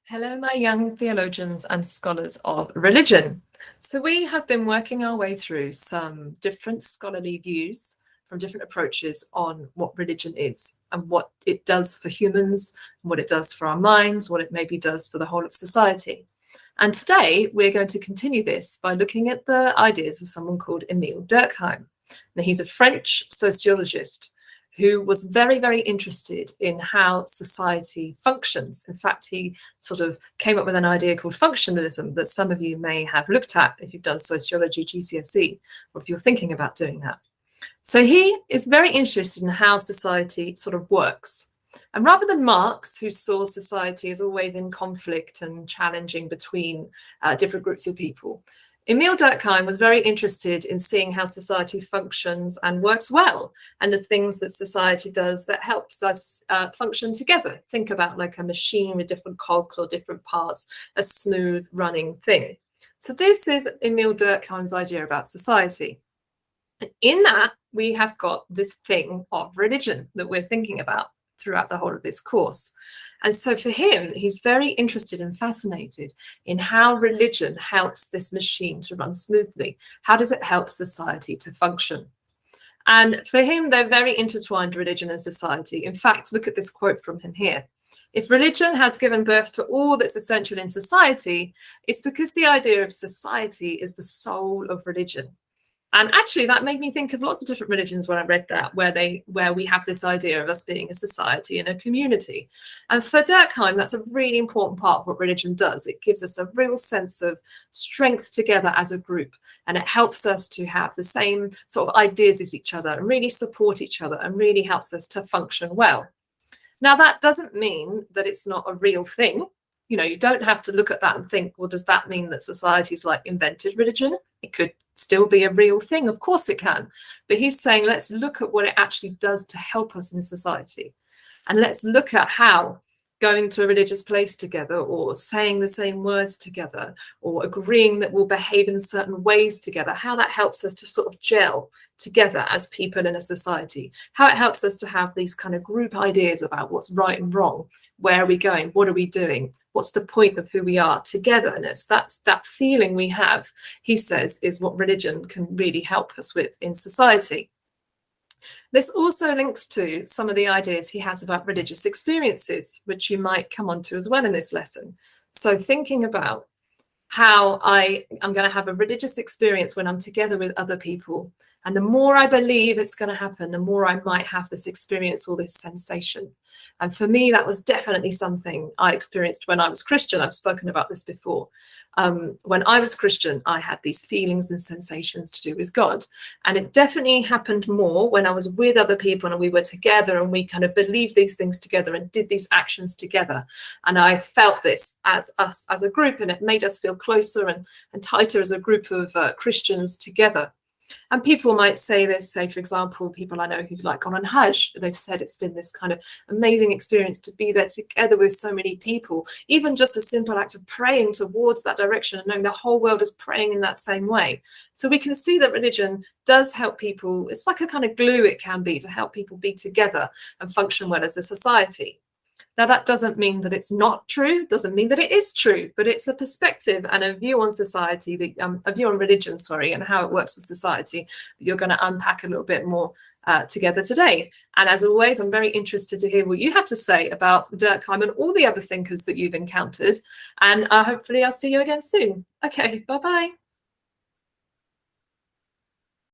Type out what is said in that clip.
Hello, my young theologians and scholars of religion. So, we have been working our way through some different scholarly views from different approaches on what religion is and what it does for humans, what it does for our minds, what it maybe does for the whole of society. And today, we're going to continue this by looking at the ideas of someone called Emile Durkheim. Now, he's a French sociologist who was very, very interested in how society functions. In fact, he sort of came up with an idea called functionalism that some of you may have looked at if you've done sociology GCSE, or if you're thinking about doing that. So he is very interested in how society sort of works. And rather than Marx, who saw society as always in conflict and challenging between different groups of people, Emile Durkheim was very interested in seeing how society functions and works well, and the things that society does that helps us function together. Think about like a machine with different cogs or different parts, a smooth running thing. So this is Emile Durkheim's idea about society. And in that, we have got this thing of religion that we're thinking about throughout the whole of this course. And so for him, he's very interested and fascinated in how religion helps this machine to run smoothly. How does it help society to function? And for him, they're very intertwined, religion and society. In fact, look at this quote from him here. If religion has given birth to all that's essential in society, it's because the idea of society is the soul of religion. And actually, that made me think of lots of different religions when I read that, where we have this idea of us being a society and a community. And for Durkheim, that's a really important part of what religion does. It gives us a real sense of strength together as a group, and it helps us to have the same sort of ideas as each other and really support each other and really helps us to function well. Now, that doesn't mean that it's not a real thing. You know, you don't have to look at that and think, well, does that mean that society's like invented religion? It could still be a real thing. Of course it can. But he's saying, let's look at what it actually does to help us in society. And let's look at how going to a religious place together, or saying the same words together, or agreeing that we'll behave in certain ways together, how that helps us to sort of gel together as people in a society, how it helps us to have these kind of group ideas about what's right and wrong, where are we going, what are we doing, what's the point of who we are, togetherness. That's that feeling we have, he says, is what religion can really help us with in society. This also links to some of the ideas he has about religious experiences, which you might come on to as well in this lesson. So thinking about how I'm going to have a religious experience when I'm together with other people. And the more I believe it's going to happen, the more I might have this experience or this sensation. And for me, that was definitely something I experienced when I was Christian. I've spoken about this before. When I was Christian, I had these feelings and sensations to do with God. And it definitely happened more when I was with other people and we were together and we kind of believed these things together and did these actions together. And I felt this as us as a group, and it made us feel closer and tighter as a group of Christians together. And people might say this, say, for example, people I know who've like gone on Hajj, they've said it's been this kind of amazing experience to be there together with so many people, even just a simple act of praying towards that direction and knowing the whole world is praying in that same way. So we can see that religion does help people. It's like a kind of glue it can be to help people be together and function well as a society. Now, that doesn't mean that it's not true, doesn't mean that it is true, but it's a perspective and a view on society, a view on religion, and how it works with society that you're going to unpack a little bit more together today. And as always, I'm very interested to hear what you have to say about Durkheim and all the other thinkers that you've encountered. And hopefully I'll see you again soon. Okay, bye-bye.